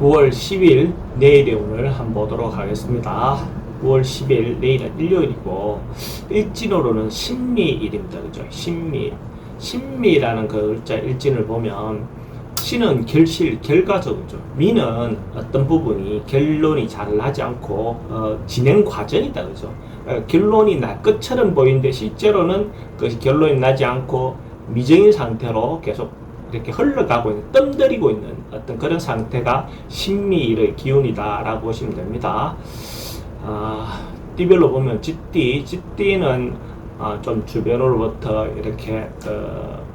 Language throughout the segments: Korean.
9월 10일 내일의 운을 한번 보도록 하겠습니다. 9월 10일 내일은 일요일이고 일진으로는 신미일입니다. 그죠? 신미라는 그 글자 일진을 보면 신은 결실, 결과죠. 그죠? 미는 어떤 부분이 결론이 잘 나지 않고 진행 과정이다. 그죠? 결론이 날 것처럼 보이는데 실제로는 그 결론이 나지 않고 미정인 상태로 계속 이렇게 흘러가고 있는, 뜸들이고 있는 어떤 그런 상태가 신미일의 기운이다라고 보시면 됩니다. 띠별로 보면 쥐띠는 좀 주변으로부터 이렇게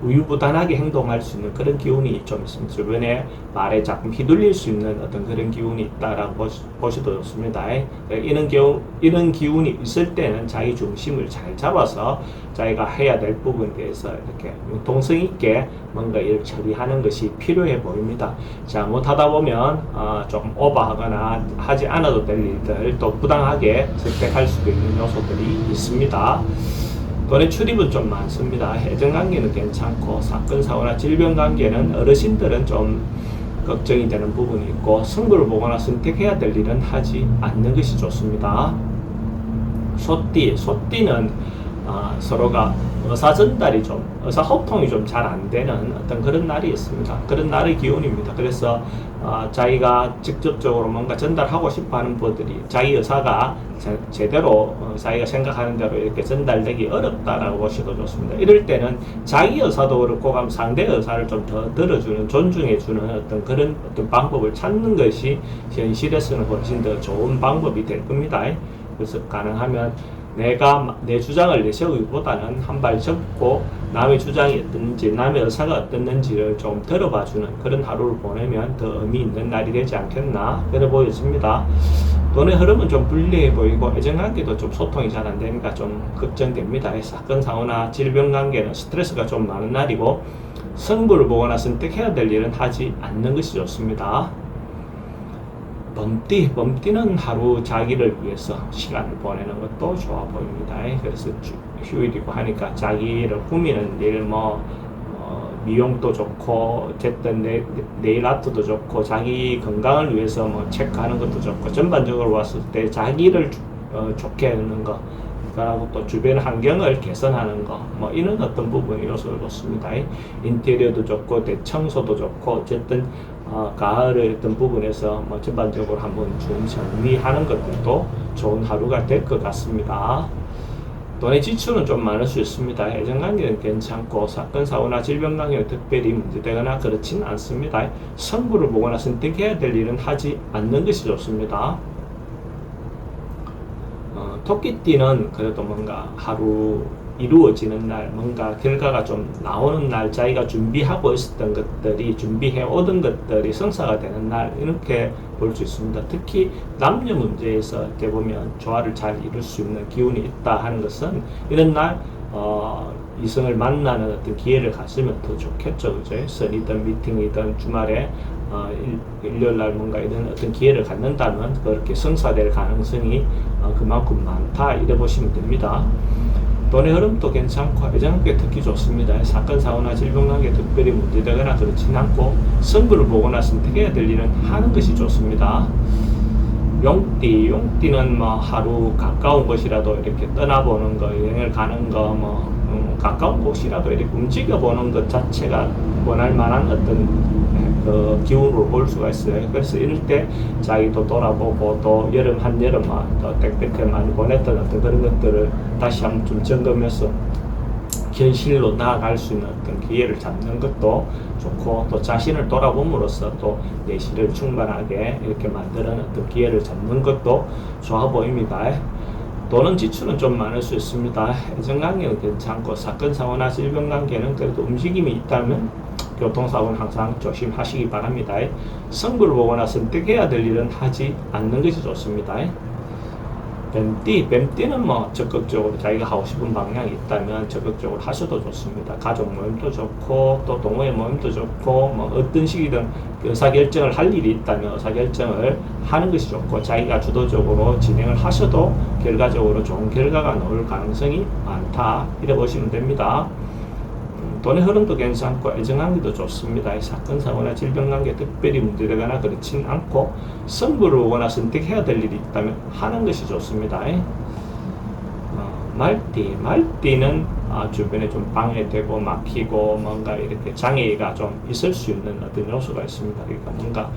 우유부단하게 행동할 수 있는 그런 기운이 좀 있습니다. 주변에 말에 자꾸 휘둘릴 수 있는 어떤 그런 기운이 있다라고 보셔도 좋습니다. 이런 기운이 있을 때는 자기 중심을 잘 잡아서 자기가 해야 될 부분에 대해서 이렇게 융통성 있게 뭔가 일을 처리하는 것이 필요해 보입니다. 잘못하다 보면 조금 오버하거나 하지 않아도 될 일들, 또 부당하게 선택할 수도 있는 요소들이 있습니다. 돈의 출입은 좀 많습니다. 애정관계는 괜찮고 사건, 사고나 질병관계는 어르신들은 좀 걱정이 되는 부분이 있고 승부를 보거나 선택해야 될 일은 하지 않는 것이 좋습니다. 소띠는 서로가 의사전달이 의사소통이 좀 잘 안 되는 어떤 그런 날이 있습니다. 그런 날의 기운입니다. 그래서 자기가 직접적으로 뭔가 전달하고 싶어 하는 분들이 자기 의사가 제대로 자기가 생각하는 대로 이렇게 전달되기 어렵다라고 보셔도 좋습니다. 이럴 때는 자기 의사도 그렇고 상대 의사를 좀 더 들어주는, 존중해주는 어떤 그런 어떤 방법을 찾는 것이 현실에서는 훨씬 더 좋은 방법이 될 겁니다. 그래서 가능하면 내가 내 주장을 내세우기보다는 한 발 접고 남의 주장이 어떤지, 남의 의사가 어떻는지를 좀 들어봐주는 그런 하루를 보내면 더 의미 있는 날이 되지 않겠나 그래 보였습니다. 돈의 흐름은 좀 불리해 보이고 애정관계도 좀 소통이 잘 안 되니까 좀 걱정됩니다. 사건, 사고나 질병관계는 스트레스가 좀 많은 날이고 승부를 보거나 선택해야 될 일은 하지 않는 것이 좋습니다. 범띠는 하루 자기를 위해서 시간을 보내는 것도 좋아 보입니다. 그래서 휴일이고 하니까 자기를 꾸미는 일, 미용도 좋고, 어쨌든 네일 아트도 좋고, 자기 건강을 위해서 체크하는 것도 좋고, 전반적으로 봤을 때 자기를 좋게 하는 거, 그리고 또 주변 환경을 개선하는 거, 이런 어떤 부분이 요소를 좋습니다. 인테리어도 좋고, 대청소도 좋고, 어쨌든 가을의 어떤 부분에서 전반적으로 한번 좀 정리하는 것들도 좋은 하루가 될 것 같습니다. 돈의 지출은 좀 많을 수 있습니다. 애정관계는 괜찮고 사건, 사고나 질병관계는 특별히 문제되거나 그렇진 않습니다. 승부를 보거나 선택해야 될 일은 하지 않는 것이 좋습니다. 토끼띠는 그래도 뭔가 하루 이루어지는 날, 뭔가 결과가 좀 나오는 날, 자기가 준비하고 있었던 것들이, 준비해 오던 것들이 성사가 되는 날, 이렇게 볼 수 있습니다. 특히 남녀 문제에서 이렇게 보면 조화를 잘 이룰 수 있는 기운이 있다 하는 것은 이런 날 이성을 만나는 어떤 기회를 가지면 더 좋겠죠. 그죠? 선이든 미팅이든 주말에 일요일 날 뭔가 이런 어떤 기회를 갖는다면 그렇게 성사될 가능성이 그만큼 많다 이래 보시면 됩니다. 돈의 흐름도 괜찮고 애정관계 특히 좋습니다. 사건, 사고나 질병관계 특별히 문제되거나 그렇진 않고 승부를 보거나 선택해야 될 일은 하는 것이 좋습니다. 용띠는 하루 가까운 곳이라도 이렇게 떠나보는 거, 여행을 가는 거, 가까운 곳이라도 이렇게 움직여보는 것 자체가 원할 만한 어떤 기운으로 볼 수가 있어요. 그래서 이럴 때 자기도 돌아보고 또 한여름 또 땡땡땡 많이 보냈던 어떤 그런 것들을 다시 한번 좀 점검해서 현실로 나아갈 수 있는 어떤 기회를 잡는 것도 좋고, 또 자신을 돌아봄으로써 또 내실을 충만하게 이렇게 만드는 어떤 기회를 잡는 것도 좋아 보입니다. 돈은 지출은 좀 많을 수 있습니다. 애정관계는 괜찮고 사건, 사고나 질병관계는 그래도 움직임이 있다면 교통사고는 항상 조심하시기 바랍니다. 승부를 보거나 선택해야 될 일은 하지 않는 것이 좋습니다. 뱀띠는 적극적으로 자기가 하고 싶은 방향이 있다면 적극적으로 하셔도 좋습니다. 가족 모임도 좋고, 또 동호회 모임도 좋고, 어떤 식이든 의사결정을 할 일이 있다면 의사결정을 하는 것이 좋고, 자기가 주도적으로 진행을 하셔도 결과적으로 좋은 결과가 나올 가능성이 많다 이래 보시면 됩니다. 돈의 흐름도 괜찮고 애정관계도 좋습니다. 사건, 사고나 질병관계 특별히 문제되거나 그렇진 않고 승부를 보거나 선택해야 될 일이 있다면 하는 것이 좋습니다. 말띠는 주변에 좀 방해되고 막히고 뭔가 이렇게 장애가 좀 있을 수 있는 어떤 요소가 있습니다. 그러니까 뭔가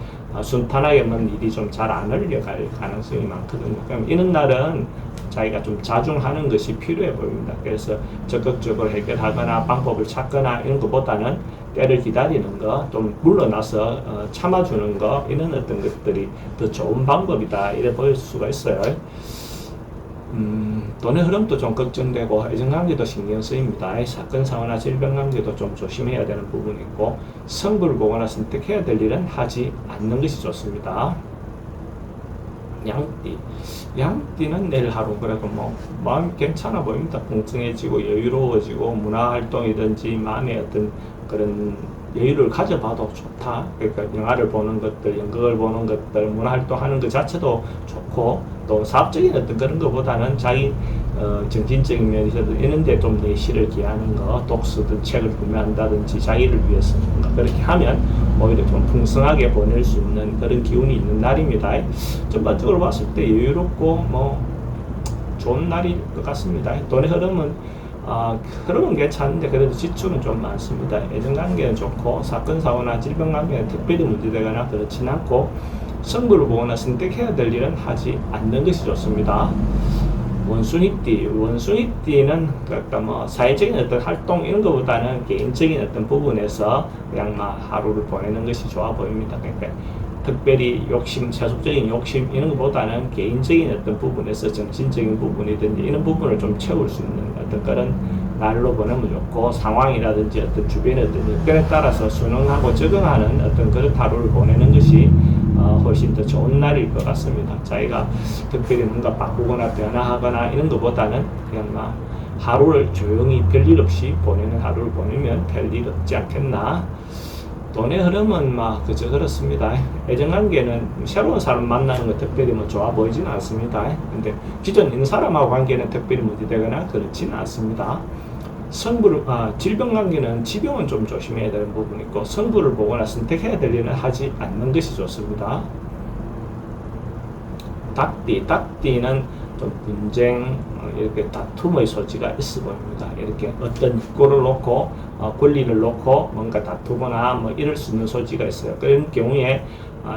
순탄하게 뭔 일이 좀 잘 안 흘려갈 가능성이 많거든요. 그럼 이런 날은 자기가 좀 자중하는 것이 필요해 보입니다. 그래서 적극적으로 해결하거나 방법을 찾거나 이런 것보다는 때를 기다리는 거, 좀 물러나서 참아주는 거, 이런 어떤 것들이 더 좋은 방법이다, 이래 보일 수가 있어요. 돈의 흐름도 좀 걱정되고 애정관계도 신경 쓰입니다. 사건, 사고나 질병관계도 좀 조심해야 되는 부분이 있고 승부를 보거나 선택해야 될 일은 하지 않는 것이 좋습니다. 양띠는 내일 하루 그래도 뭐 마음이 괜찮아 보입니다. 풍성해지고 여유로워지고 문화활동이든지 마음의 어떤 그런 여유를 가져봐도 좋다. 그러니까 영화를 보는 것들, 연극을 보는 것들, 문화활동하는 것 자체도 좋고 또 사업적인 어떤 그런 것보다는 자기 정신적인 면에서도 이런데 좀 내실을 기하는 거, 독서든 책을 구매한다든지 자기를 위해서 뭔가 그렇게 하면 오히려 좀 풍성하게 보낼 수 있는 그런 기운이 있는 날입니다. 전반적으로 봤을 때 여유롭고 뭐 좋은 날일 것 같습니다. 돈의 흐름은 괜찮은데 그래도 지출은 좀 많습니다. 애정관계는 좋고 사건, 사고나 질병관계는 특별히 문제되거나 그렇진 않고 승부를 보거나 선택해야 될 일은 하지 않는 것이 좋습니다. 원숭이띠는 그러니까 뭐 사회적인 어떤 활동 이런 것보다는 개인적인 어떤 부분에서 그냥 막 하루를 보내는 것이 좋아 보입니다. 그러니까 특별히 세속적인 욕심 이런 것보다는 개인적인 어떤 부분에서 정신적인 부분이든지 이런 부분을 좀 채울 수 있는 어떤 그런 날로 보내면 좋고 상황이라든지 어떤 주변의 어떤 여건에 따라서 순응하고 적응하는 어떤 그런 하루를 보내는 것이 훨씬 더 좋은 날일 것 같습니다. 자기가 특별히 뭔가 바꾸거나 변화하거나 이런 것보다는 그냥 막 하루를 조용히 별일 없이 보내는 하루를 보내면 별일 없지 않겠나. 돈의 흐름은 막 그저 그렇습니다. 애정관계는 새로운 사람 만나는 거 특별히 뭐 좋아 보이지는 않습니다. 근데 기존 있는 사람하고 관계는 특별히 문제되거나 그렇지는 않습니다. 질병관계는 지병은 좀 조심해야 되는 부분이 있고 승부를 보거나 선택해야 될 일은 하지 않는 것이 좋습니다. 닭띠는 좀 분쟁, 이렇게 다툼의 소지가 있어 보입니다. 이렇게 어떤 꼴을 놓고 권리를 놓고 뭔가 다투거나 뭐 이럴 수 있는 소지가 있어요. 그런 경우에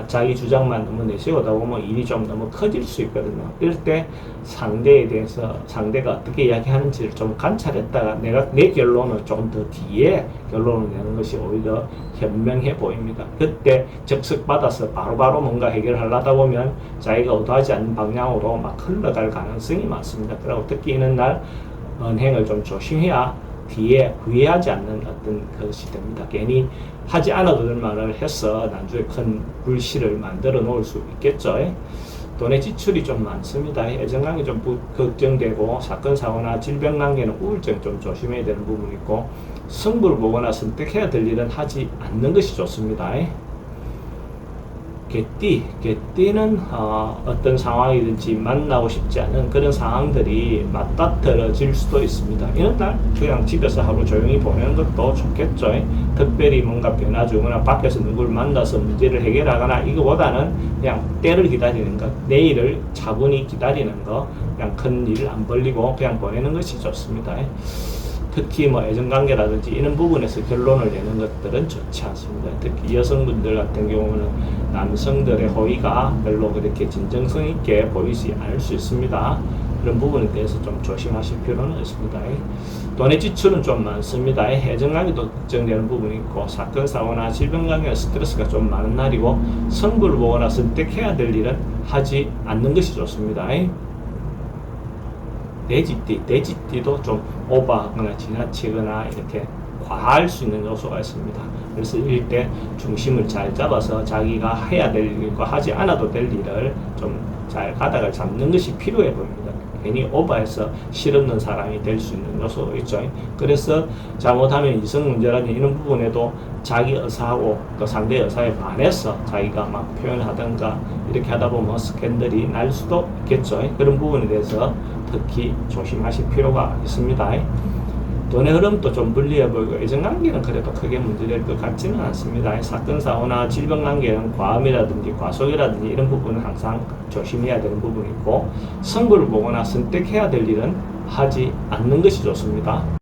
자기 주장만 너무 내세우다 보면 일이 좀 너무 커질 수 있거든요. 이럴 때 상대에 대해서 상대가 어떻게 이야기하는지를 좀 관찰했다가 내 결론을 조금 더 뒤에 결론을 내는 것이 오히려 현명해 보입니다. 그때 적석받아서 바로바로 뭔가 해결하려다 보면 자기가 의도하지 않는 방향으로 막 흘러갈 가능성이 많습니다. 그리고 특히 이런 날 언행을 좀 조심해야 뒤에 후회하지 않는 어떤 것이 됩니다. 괜히 하지 않아도 될 말을 해서 나중에 큰 불씨를 만들어 놓을 수 있겠죠. 돈의 지출이 좀 많습니다. 애정관계 좀 걱정되고 사건, 사고나 질병관계는 우울증 좀 조심해야 되는 부분이 있고 승부를 보거나 선택해야 될 일은 하지 않는 것이 좋습니다. 개띠는 어떤 상황이든지 만나고 싶지 않은 그런 상황들이 맞닥뜨려질 수도 있습니다. 이런 날 그냥 집에서 하루 조용히 보내는 것도 좋겠죠. 특별히 뭔가 변화 주거나 밖에서 누구를 만나서 문제를 해결하거나 이거보다는 그냥 때를 기다리는 것, 내일을 차분히 기다리는 것, 그냥 큰 일 안 벌리고 그냥 보내는 것이 좋습니다. 특히 뭐 애정관계라든지 이런 부분에서 결론을 내는 것들은 좋지 않습니다. 특히 여성분들 같은 경우는 남성들의 호의가 별로 그렇게 진정성 있게 보이지 않을 수 있습니다. 그런 부분에 대해서 좀 조심하실 필요는 있습니다. 돈의 지출은 좀 많습니다. 애정관계도 걱정되는 부분이 있고 사건, 사고나 질병관계나 스트레스가 좀 많은 날이고 승부를 보거나 선택해야 될 일은 하지 않는 것이 좋습니다. 돼지띠도 좀 오버하거나 지나치거나 이렇게 과할 수 있는 요소가 있습니다. 그래서 이럴 때 중심을 잘 잡아서 자기가 해야 될 일과 하지 않아도 될 일을 좀 잘 가닥을 잡는 것이 필요해 보입니다. 괜히 오버해서 실없는 사람이 될 수 있는 요소가 있죠. 그래서 잘못하면 이성 문제라든지 이런 부분에도 자기 의사하고 또 상대 의사에 반해서 자기가 막 표현하든가 이렇게 하다 보면 스캔들이 날 수도 있겠죠. 그런 부분에 대해서 특히 조심하실 필요가 있습니다. 돈의 흐름도 좀 불리해 보이고 애정관계는 그래도 크게 문제될 것 같지는 않습니다. 사건 사고나 질병관계는 과음이라든지 과속이라든지 이런 부분은 항상 조심해야 되는 부분이 있고, 승부를 보거나 선택해야 될 일은 하지 않는 것이 좋습니다.